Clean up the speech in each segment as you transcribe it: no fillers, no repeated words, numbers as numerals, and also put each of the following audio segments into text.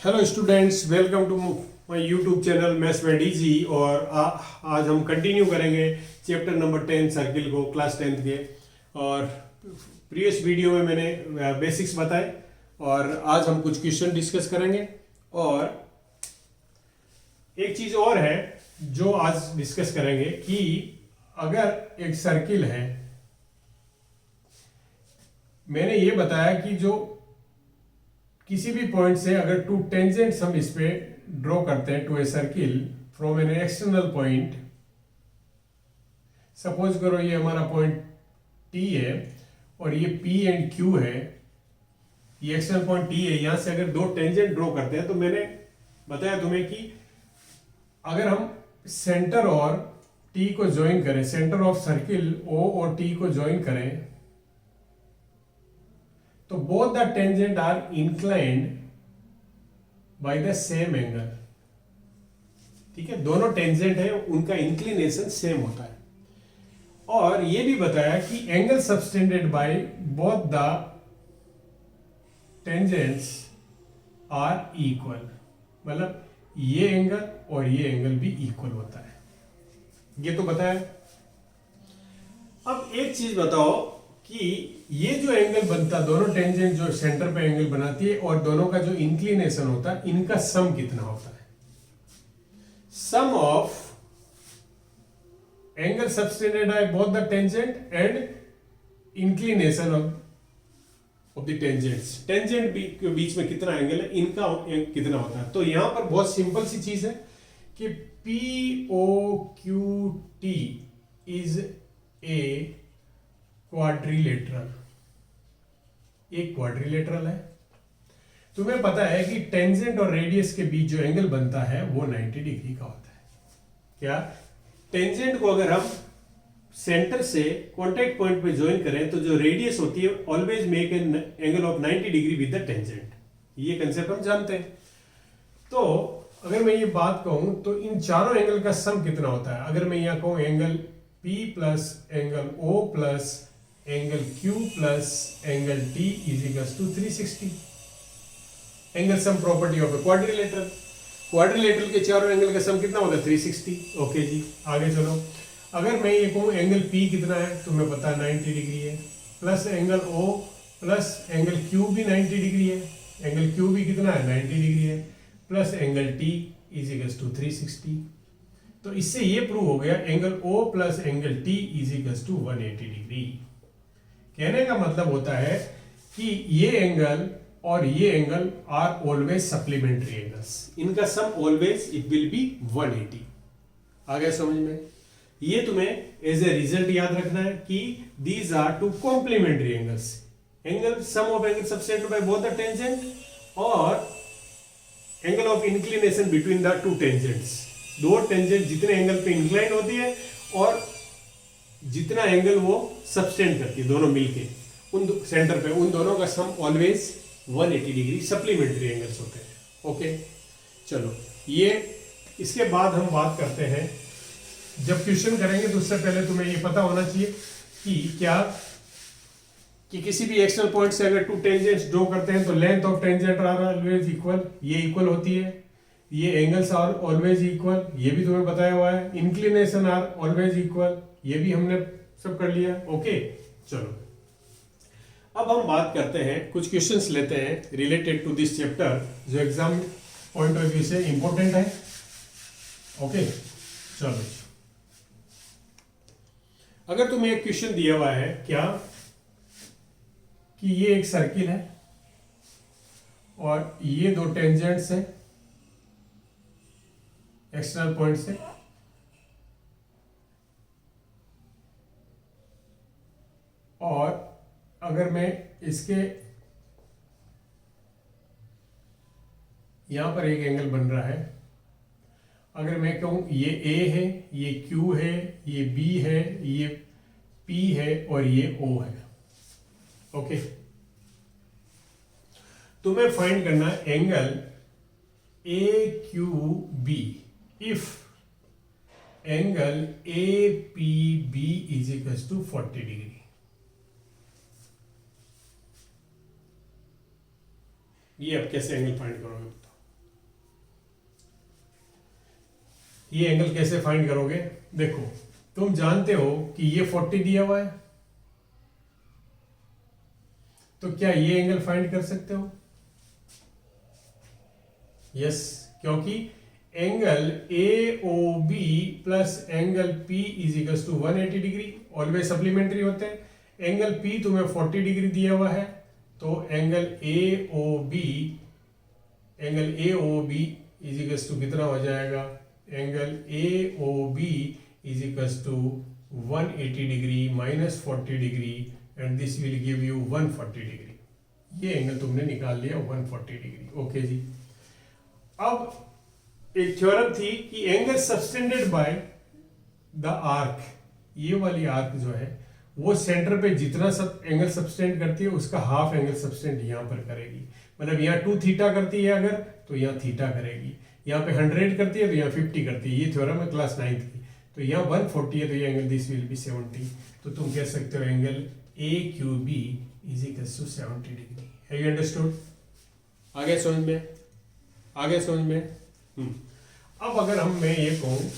Hello students, welcome to my YouTube channel maths by DG. और आज हम continue करेंगे चैप्टर नंबर 10 सर्किल को, क्लास 10th के। और प्रीवियस वीडियो में मैंने बेसिक्स बताए और आज हम कुछ क्वेश्चन डिस्कस करेंगे। और एक चीज़ और है जो आज डिस्कस करेंगे कि अगर एक सर्किल है, मैंने ये बताया कि जो किसी भी पॉइंट से अगर टू टेंजेंट्स हम इस पे ड्रॉ करते हैं to a circle from an external point, suppose करो ये हमारा पॉइंट टी है और ये पी एंड क्यू है, ये एक्सटर्नल पॉइंट टी है। यहां से अगर दो टेंजेंट ड्रॉ करते हैं तो मैंने बताया तुम्हें कि अगर हम सेंटर और टी को ज्वाइन करें, सेंटर ऑफ सर्किल ओ और टी को ज्वाइन करें, तो both the tangent are inclined by the same angle. ठीक है, दोनों टेंजेंट है, उनका इंक्लिनेशन सेम होता है। और यह भी बताया कि angle subtended by both the tangents are equal, मतलब ये एंगल और ये एंगल भी इक्वल होता है, ये तो बताया। अब एक चीज बताओ कि ये जो एंगल बनता, दोनों टेंजेंट जो सेंटर पे एंगल बनाती है और दोनों का जो इंक्लिनेशन होता है, इनका सम कितना होता है? Sum of angle subtended by both the tangent and inclination of the tangents, tangent के बीच में कितना एंगल है, इनका कितना होता है। तो यहां पर बहुत सिंपल सी चीज है कि P O Q T is a quadrilateral, एक क्वाड्रिलेटरल है। तुम्हें पता है कि टेंजेंट और रेडियस के बीच जो एंगल बनता है वो 90 डिग्री का होता है। क्या टेंजेंट को अगर हम सेंटर से कांटेक्ट पॉइंट पे ज्वाइन करें तो जो रेडियस होती है always make an angle of 90 degree with the tangent, ये कंसेप्ट हम जानते हैं। तो अगर मैं ये बात कहूं तो इन चारों एंगल का सम कितना होता है? अगर मैं यहां कहूं angle P plus angle O plus angle Q plus angle T is equals to 360। Angle sum property of a quadrilateral, quadrilateral के चारों एंगल का सम कितना होता है? 360। ओके जी, आगे चलो। अगर मैं ये कहूँ एंगल P कितना है, तुम्हें पता है 90 डिग्री है, plus angle O plus angle Q भी 90 डिग्री है, एंगल Q भी कितना है? 90 डिग्री है, plus angle T is equals to 360। तो इससे ये प्रूव हो गया angle O plus angle T is equals to 180 degree. कहने का मतलब होता है कि ये एंगल और ये angle are always supplementary angles, इनका sum always it will be 180। आ गया समझ में? ये तुम्हें एज ए रिजल्ट याद रखना है कि these are two complementary angles, angle sum of angle subtended by both the tangent और angle of inclination between the two tangents. दो टेंजेंट जितने एंगल पे इंक्लाइन होती है और जितना एंगल वो सबटेंड करती है, दोनों मिलके उन सेंटर पे, उन दोनों का सम ऑलवेज 180 डिग्री सप्लीमेंट्री एंगल्स होते हैं। ओके चलो, ये इसके बाद हम बात करते हैं, जब क्वेश्चन करेंगे तो उससे पहले तुम्हें ये पता होना चाहिए कि क्या कि किसी भी एक्सटर्नल पॉइंट से अगर टू टेंजेंट्स ड्रॉ करते हैं तो length of tangent are always equal, ये इक्वल होती है, ये एंगल्स आर ऑलवेज इक्वल, ये भी तुम्हें बताया हुआ है, इंक्लिनेशन आर ऑलवेज इक्वल, ये भी हमने सब कर लिया। ओके चलो, अब हम बात करते हैं, कुछ क्वेश्चंस लेते हैं रिलेटेड टू दिस चैप्टर जो एग्जाम पॉइंट ऑफ व्यू से इंपॉर्टेंट है। ओके चलो, अगर तुम्हें एक क्वेश्चन दिया हुआ है क्या कि ये एक सर्किल है और ये दो टेंजेंट्स हैं एक्सटर्नल पॉइंट से, और अगर मैं इसके यहां पर एक एंगल बन रहा है, अगर मैं कहूं ये A है, ये Q है, ये B है, ये P है और ये O है। ओके, तुम्हें फाइंड करना angle AQB if angle APB is equals to 40 degree. ये अब कैसे एंगल फाइंड करोगे बताओ? ये एंगल कैसे फाइंड करोगे? देखो, तुम जानते हो कि ये 40 दिया हुआ है, तो क्या ये एंगल फाइंड कर सकते हो? यस, क्योंकि angle A O B plus angle P is equal to 180 degree, always supplementary होते हैं। एंगल पी तुम्हें 40 डिग्री दिया हुआ है, तो angle A O B is equal to कितना हो जाएगा? Angle A O B is equal to 180 degree minus 40 degree, and this will give you 140 degree. ये एंगल तुमने निकाल लिया 140 डिग्री। ओके जी। अब एक थ्योरम थी कि angle subtended by the arc, ये वाली आर्क जो है वो सेंटर पे जितना सब एंगल सबटेंड करती है उसका हाफ एंगल सबटेंड यहां पर करेगी। मतलब यहाँ 2 थीटा करती है अगर, तो यहाँ थीटा करेगी। यहाँ पे 100 करती है तो यहाँ 50 करती है। ये थ्योरम है क्लास 9th की। तो यहाँ 140 है तो ये एंगल दिस विल बी 70। तो तुम कह सकते हो angle A Q B is equal to 70 degree. Have you understood? आगे समझ में? आगे समझ में? अब अगर मैं ये कहूं,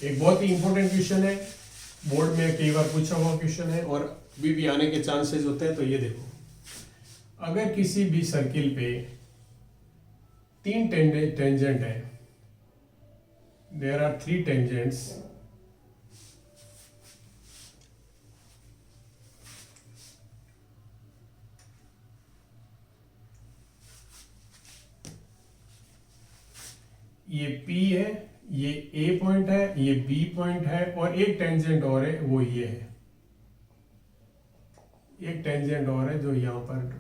एक बहुत ही इंपॉर्टेंट क्वेश्चन है, बोर्ड में कई बार पूछा हुआ क्वेश्चन है और अभी भी आने के चांसेस होते हैं। तो ये देखो, अगर किसी भी सर्किल पे 3 टेंजेंट है, देयर आर 3 टेंजेंट्स, ये P है, ये A पॉइंट है, ये B पॉइंट है, और एक टेंजेंट और है, वो ये है। एक टेंजेंट और है जो यहां पर,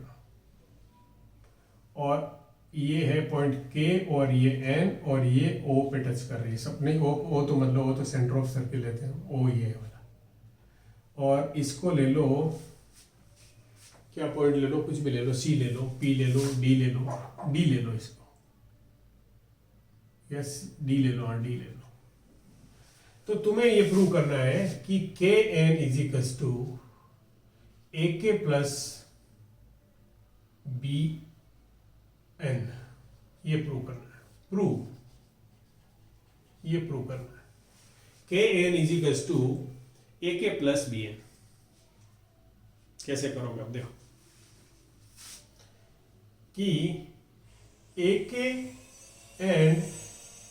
और ये है पॉइंट K, और ये N, और ये O पे टच कर रही है। सब नहीं, O तो मतलब वो तो सेंटर ऑफ सर्किल लेते हैं, O ये वाला। और इसको ले लो, क्या पॉइंट ले लो, कुछ भी ले लो, C ले लो, P ले लो, D ले लो, D ले लो इसको, यस D ले लो, हाँ D ले लो। तो तुम्हें ये प्रूव करना है कि के एन इज इक्वल्स टू ए के प्लस बी एन। ये प्रूव करना है, ये प्रूव करना है। के एन इज इक्वल्स टू ए के प्लस बी एन। कैसे करोगे? अब देखो कि ए के एंड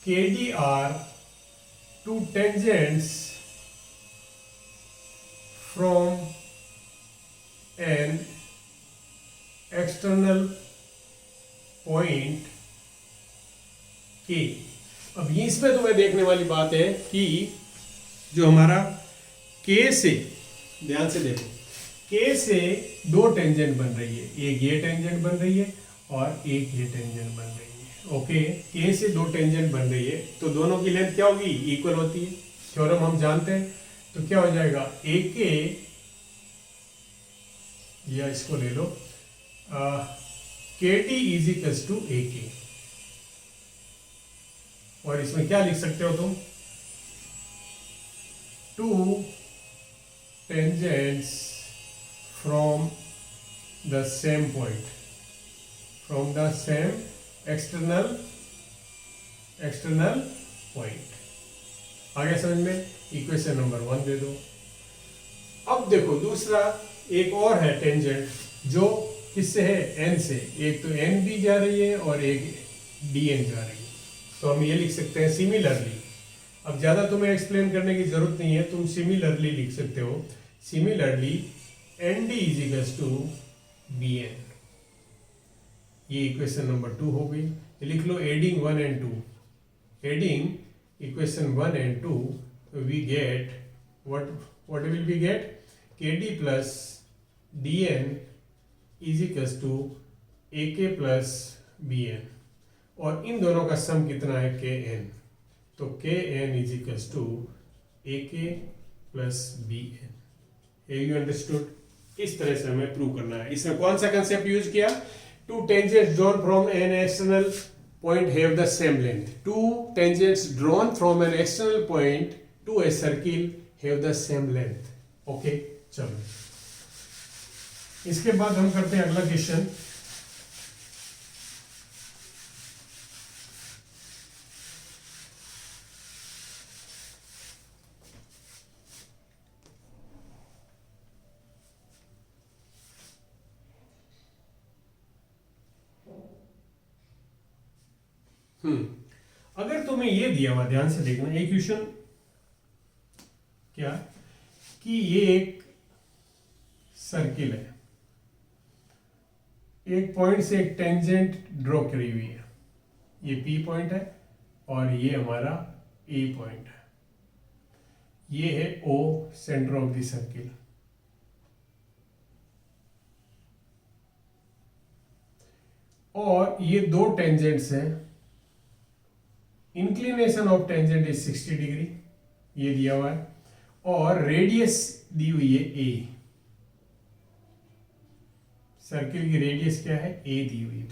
के D R two tangents from an external point K। अब इसमें तुम्हें देखने वाली बात है कि जो हमारा K से, ध्यान से देखो, K से 2 टेंजेंट बन रही है, एक ये टेंजेंट बन रही है और एक ये टेंजेंट बन रही है। ओके, K से 2 टेंजेंट बन रही है, तो दोनों की लेंथ क्या होगी? इक्वल होती है। थ्योरम हम जानते हैं, तो क्या हो जाएगा? ए के, या इसको ले लो, के टी इज इक्वल्स टू ए के। और इसमें क्या लिख सकते हो तुम? 2 tangents from the same point, from the same external point. आगे समझ में? इक्वेशन नंबर 1 दे दो। अब देखो दूसरा एक और है टेंजेंट, जो किससे है? एन से। एक तो एन बी जा रही है और एक डी एन जा रही है। तो हम ये लिख सकते हैं सिमिलरली। अब ज्यादा तुम्हें एक्सप्लेन करने की जरूरत नहीं है, तुम सिमिलरली लिख सकते हो। Similarly N D is equals to B N. ये इक्वेशन नंबर 2 हो गई। लिख लो adding 1 and 2, adding equation 1 and 2, we get what will we get? kd plus dn is equals to ak plus bn, और इन दोनों का सम कितना है? kn। तो kn is equals to ak plus bn। You understood? इस तरह से हमें प्रूव करना है। इसमें कौन सा कंसेप्ट यूज किया? 2 tangents drawn from an external point have the same length. 2 tangents drawn from an external point to a circle have the same length. Okay, चलो इसके बाद हम करते हैं अगला क्वेश्चन। अगर तुम्हें ये दिया हुआ, ध्यान से देखना, एक क्वेश्चन क्या कि ये एक सर्किल है, एक पॉइंट से एक टेंजेंट ड्रॉ करी हुई है, ये पी पॉइंट है और ये हमारा ए पॉइंट है, ये है ओ, सेंटर ऑफ द सर्किल। और ये दो टेंजेंट्स हैं, inclination of tangent is 60 degree, ये दिया हुआ है, और रेडियस दी हुई है ए, सर्किल की रेडियस क्या है, ए दी हुई है।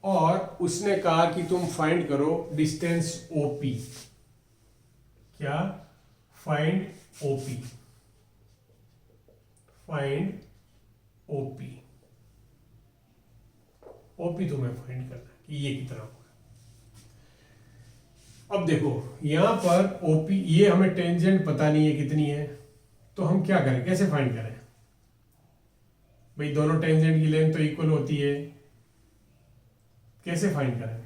और उसने कहा कि तुम फाइंड करो डिस्टेंस ओपी, क्या, find OP, find OP, OP तुम्हें फाइंड करना कि ये कितना होगा। अब देखो यहां पर ओपी, ये हमें टेंजेंट पता नहीं है कितनी है, तो हम क्या करें, कैसे फाइंड करें भाई, दोनों टेंजेंट की लेंथ तो इक्वल होती है, कैसे फाइंड करें।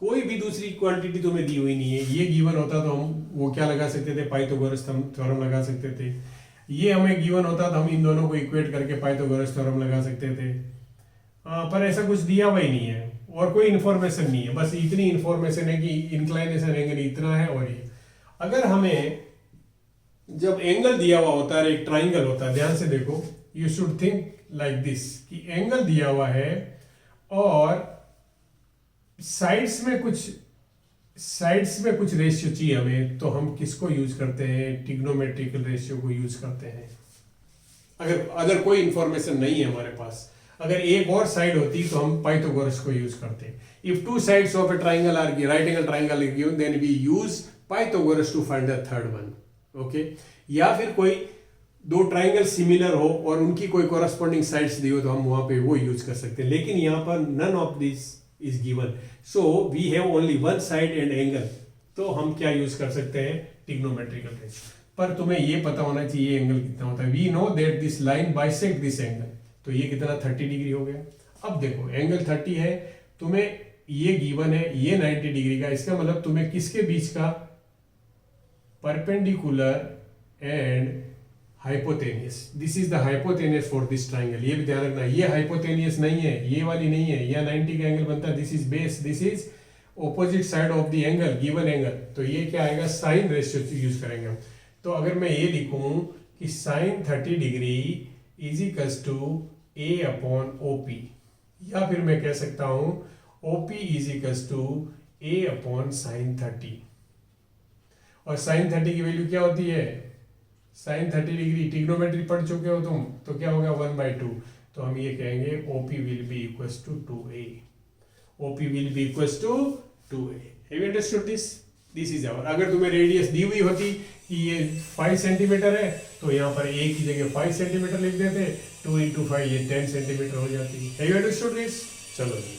कोई भी दूसरी क्वांटिटी तुम्हें दी हुई नहीं है, ये गिवन होता तो हम वो क्या लगा सकते थे, पाइथागोरस थ्योरम लगा सकते थे। ये हमें गिवन होता तो हम इन दोनों को इक्वेट करके पाइथागोरस थ्योरम लगा सकते थे। पर ऐसा कुछ दिया हुआ ही नहीं है और कोई इन्फॉर्मेशन नहीं है, बस इतनी इन्फॉर्मेशन है कि इंक्लाइनेशन एंगल इतना है। और ये अगर हमें जब एंगल दिया हुआ होता है, एक ट्राइंगल होता है, ध्यान से देखो, you should think like this कि एंगल दिया हुआ है और साइड्स में कुछ रेशियो चाहिए हमें, तो हम किसको यूज करते हैं, ट्रिग्नोमेट्रिकल रेशियो को यूज करते हैं। अगर कोई इंफॉर्मेशन नहीं है हमारे पास, अगर एक और साइड होती तो हम पाइथागोरस को यूज करते हैं। If two sides of a triangle are right angle triangle is given, then we use Pythagoras to find the third one. Okay, या फिर कोई दो ट्राइंगल सिमिलर हो और उनकी कोई कोरस्पॉन्डिंग साइड्स दी हो तो हम वहां पे वो यूज कर सकते हैं, लेकिन यहां पर none of this is given, so we have only one side and angle, तो हम क्या यूज कर सकते हैं, ट्रिग्नोमेट्रिकल रेशियो। पर तुम्हें ये पता होना चाहिए एंगल कितना होता है। We know that this line bisect this angle, तो ये कितना 30 डिग्री हो गया। अब देखो एंगल 30 है, तुम्हें ये गिवन है, ये 90 डिग्री का, इसका मतलब तुम्हें किसके बीच का, perpendicular and hypotenuse, this is the hypotenuse for this triangle. ये भी ध्यान रखना, ये हाइपोटेनियस नहीं है, ये वाली नहीं है, या 90 का एंगल बनता है, this is base, this is opposite side of the angle, given angle, तो ये क्या आएगा, साइन रेशियो यूज करेंगे हम। तो अगर मैं ये लिखूं कि sine 30 degree is equals to A upon OP, या फिर मैं कह सकता हूं OP is equals to A upon sine 30, और साइन 30 की वैल्यू क्या होती है, साइन 30 डिग्री, ट्रिग्नोमेट्री पढ़ चुके हो तुम, तो क्या होगा 1/2, तो हम ये कहेंगे OP will be equals to 2A, OP will be equals to 2A। Have you understood this, this is our. अगर तुम्हें रेडियस दी हुई होती कि ये 5 सेंटीमीटर है, तो यहाँ पर A की जगह 5 सेंटीमीटर लिख देते, 2 × 5 ये 10 सेंटीमीटर हो जाती। हैव यू अंडरस्टूड दिस, चलो जी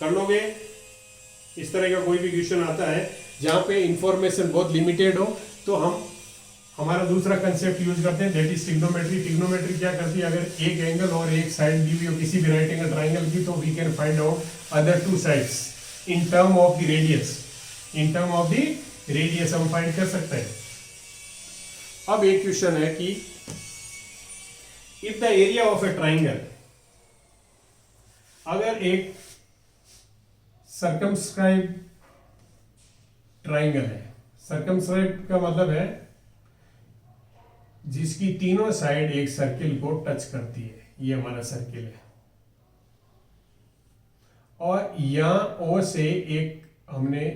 कर लोगे। इस तरह का कोई भी क्वेश्चन आता है जहाँ पे इंफॉर्मेशन बहुत लिमिटेड हो, तो हम हमारा दूसरा कंसेप्ट यूज करते हैं, दैट इज ट्रिग्नोमेट्री। ट्रिग्नोमेट्री क्या करती है, अगर एक एंगल और एक साइड दी हुई हो किसी भी राइट एंगल ट्राइंगल की, तो we can find out other two sides in term of the radius, in term of the radius हम फाइंड कर सकते हैं। अब एक क्वेश्चन है कि if the area of a triangle, अगर एक सर्कमस्क्राइब ट्राइंगल है, सर्कमस्क्राइब का मतलब है जिसकी तीनों साइड एक सर्किल को टच करती है, ये हमारा सर्किल है, और यहां ओ से एक हमने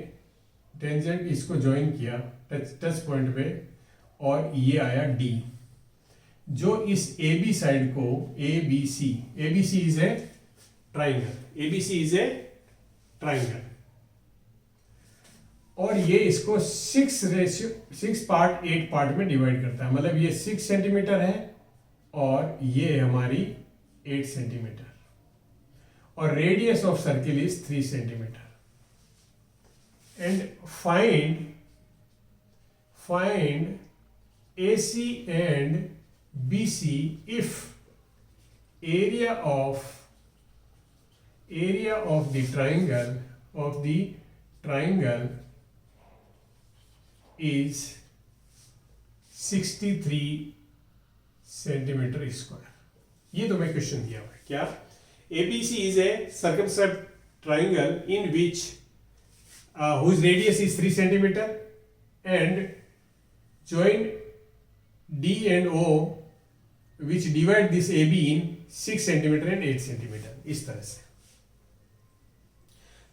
टेंजेंट इसको ज्वाइन किया टच पॉइंट पे, और ये आया डी, जो इस ए बी साइड को ABC is a triangle, ABC is a triangle, और ये इसको 6 पार्ट 8 पार्ट में डिवाइड करता है, मतलब ये 6 सेंटीमीटर है और ये हमारी 8 सेंटीमीटर, और radius of circle is 3 centimetre. And find AC and BC if area of area of the triangle is 63 centimetre square. ये तो मैं क्वेश्चन दिया हुआ है क्या, ABC is a circumscribed triangle in which whose radius is 3 centimeter and join D and O which divide this AB in 6 centimeter and 8 centimeter, इस तरह से।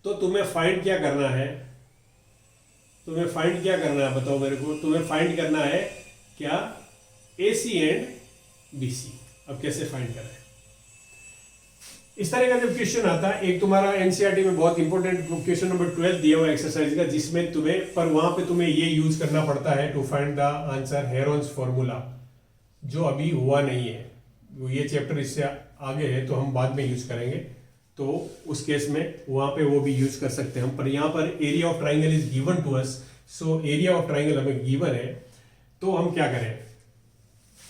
तो तुम्हें फाइंड क्या करना है, बताओ मेरे को। तुम्हें फाइंड करना है क्या, AC एंड BC। अब कैसे फाइंड करें, इस तरह का जब क्वेश्चन आता है, एक तुम्हारा एनसीईआरटी में बहुत इंपॉर्टेंट क्वेश्चन नंबर 12 दिया हुआ एक्सरसाइज का, जिसमें तुम्हें पर वहां पे तुम्हें ये यूज करना पड़ता है to find the answer Heron's formula, जो अभी हुआ नहीं है। ये चैप्टर इससे आगे है तो हम बाद में यूज करेंगे, तो उस केस में वहां पे वो भी यूज कर सकते हैं हम। पर यहाँ पर area of triangle is given to us, so area of triangle हमें गिवन है, तो हम क्या करें,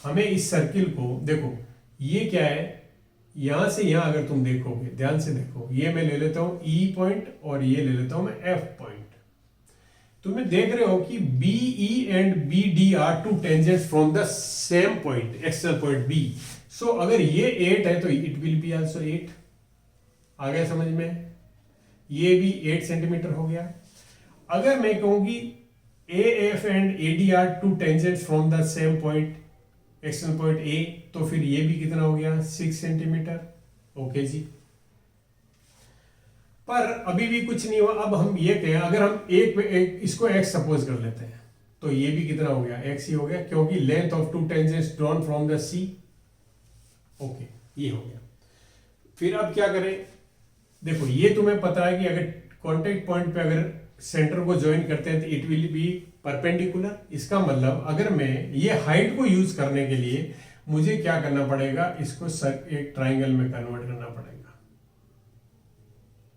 हमें इस सर्किल को देखो, ये क्या है, यहां से यहां अगर तुम देखोगे, ध्यान से देखो, ये मैं ले लेता हूं E पॉइंट और ये ले लेता हूं मैं F पॉइंट। तुम्हें देख रहे हो कि BE and BD are two tangents from the same point, external point B। So अगर ये 8 है तो इट विल बी आल्सो 8। आ गया समझ में, ये भी 8 सेंटीमीटर हो गया। अगर मैं कहूं कि AF and AD are two tangents from the same point, external point A, तो फिर ये भी कितना हो गया, 6 सेंटीमीटर। ओके जी, पर अभी भी कुछ नहीं हुआ। अब हम ये कहें, अगर हम एक इसको x सपोज कर लेते हैं, तो ये भी कितना हो गया, x ही हो गया, क्योंकि length of to tangents drawn from the C। Okay, ये हो गया। फिर अब क्या करें, देखो ये तुम्हें पता है कि अगर कॉन्टेक्ट पॉइंट पे अगर सेंटर को ज्वाइन करते हैं तो इट विल बी परपेंडिकुलर। इसका मतलब अगर मैं ये हाइट को यूज करने के लिए मुझे क्या करना पड़ेगा, इसको एक ट्राइंगल में कन्वर्ट करना पड़ेगा।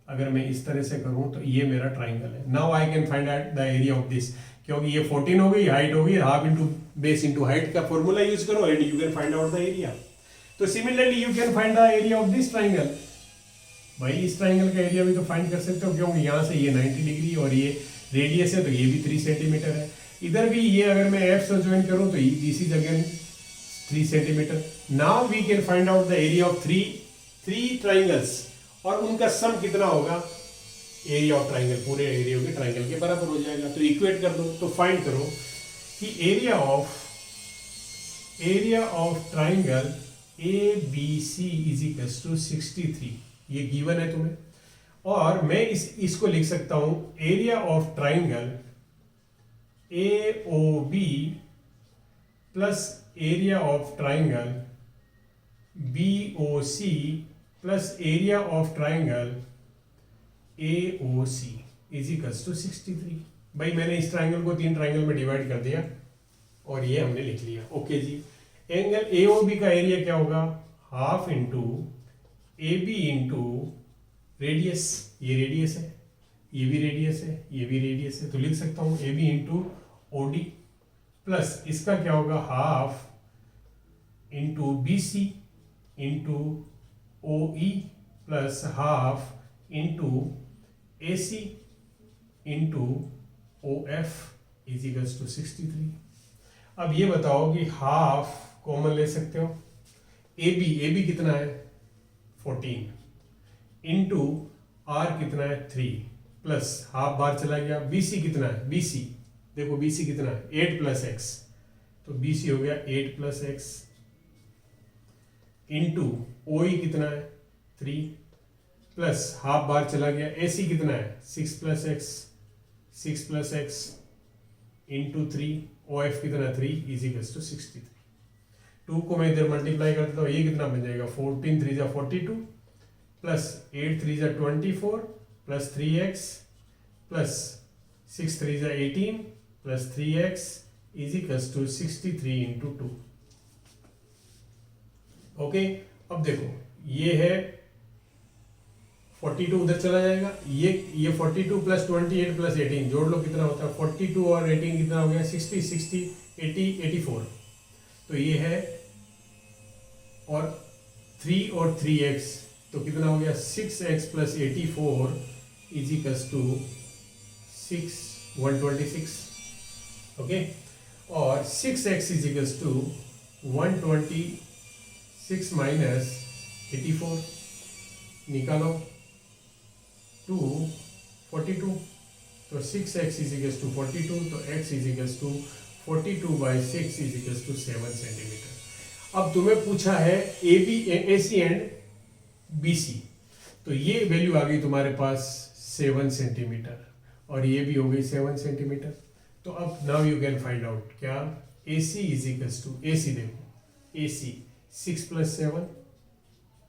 अगर मैं इस तरह से करूं तो ये मेरा ट्राइंगल है। Now I can find out the area of this, क्योंकि ये 14 हो गई, हाइट हो गई, half into base into height का फॉर्मूला यूज करो and you can find out the area. तो similarly you can find the area of this triangle. भाई इस ट्राइंगल का एरिया भी तो फाइंड कर सकते हो, क्योंकि यहाँ से ये 90 डिग्री और ये रेडियस है, तो ये भी 3 सेंटीमीटर है। इधर भी ये अगर मैं F से ज्वाइन करूं तो this is again 3 centimetre. Now we can find out the area of three triangles, और उनका सम कितना होगा, एरिया ऑफ ट्राइंगल पूरे एरिया के ट्राइंगल के बराबर हो जाएगा। तो इक्वेट कर दो, तो फाइंड करो कि area of triangle ABC is equals to 63, ये गिवन है तुम्हें। और मैं इसको लिख सकता हूं, area of triangle AOB plus area of triangle BOC plus area of triangle AOC is equals to 63। भाई मैंने इस ट्राइंगल को 3 ट्राइंगल में डिवाइड कर दिया और ये हमने लिख लिया। ओके जी, एंगल AOB का एरिया क्या होगा, half into AB into radius, ये रेडियस है, ये भी रेडियस है, ये भी रेडियस है, तो लिख सकता हूं AB इंटू OD प्लस इसका क्या होगा, half into BC into OE plus half into AC into OF is equals to 63। अब ये बताओ कि हाफ कॉमन ले सकते हो, AB कितना है 14 इंटू R कितना है 3 प्लस हाफ बार चला गया, BC कितना है, BC देखो BC कितना है 8 प्लस x, तो BC हो गया 8 प्लस x इंटू OE कितना है 3 प्लस हाफ बार चला गया, AC कितना है 6 प्लस x इंटू 3, OF कितना 3 इज इक्वल्स टू 63। 2 को मैं इधर मल्टीप्लाई कर देता हूँ, ये कितना बन जाएगा 14 3 जा 42 प्लस 8 3 जा 24 प्लस 3x प्लस 6 3 जा 18 plus 3x is equals to 63 into 2। Okay, अब देखो ये है 42 उधर चला जाएगा, ये 42 प्लस 28 प्लस 18 जोड़ लो कितना होता है 42 और 18 कितना हो गया 60 80 84, तो ये है और 3 और 3x तो कितना हो गया 6x plus 84 is equals to 126, okay. और 6x is equals to 126 minus 84, निकालो 242, तो 6x इज इक्वल्स टू 42, तो x is equals to 42/6 is equals to 7 centimetre. अब तुम्हें पूछा है AC एंड BC, तो ये वैल्यू आ गई तुम्हारे पास 7 सेंटीमीटर और ये भी हो गई 7 सेंटीमीटर। तो अब now you can find out क्या AC is equals to, AC देखो AC 6 plus 7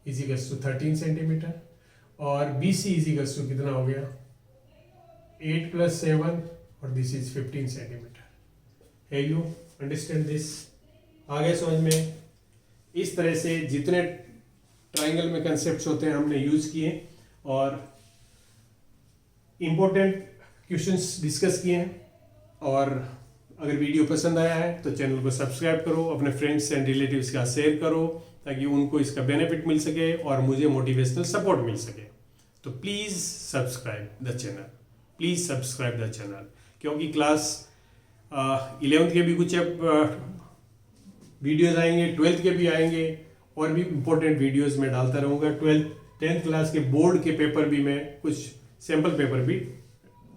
is equals to 13 centimetre और BC इज इक्वल्स टू कितना हो गया 8 प्लस 7 और this is 15 centimetre. Have you understand this? आ गया समझ में? इस तरह से जितने ट्राइंगल में कंसेप्ट्स होते हैं हमने यूज किए और इम्पोर्टेंट क्वेश्चंस डिस्कस किए हैं। और अगर वीडियो पसंद आया है तो चैनल को सब्सक्राइब करो, अपने फ्रेंड्स एंड रिलेटिव्स का शेयर करो ताकि उनको इसका बेनिफिट मिल सके और मुझे मोटिवेशनल सपोर्ट मिल सके। तो please subscribe the channel, please subscribe the channel, क्योंकि क्लास 11th के भी कुछ वीडियोज़ आएंगे, 12th के भी आएंगे और भी इम्पोर्टेंट वीडियोज़ मैं डालता रहूँगा। 10th क्लास के बोर्ड के पेपर भी मैं कुछ सैम्पल पेपर भी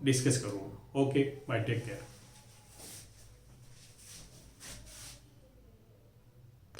डिस्कस करूँगा। Okay, bye, take care.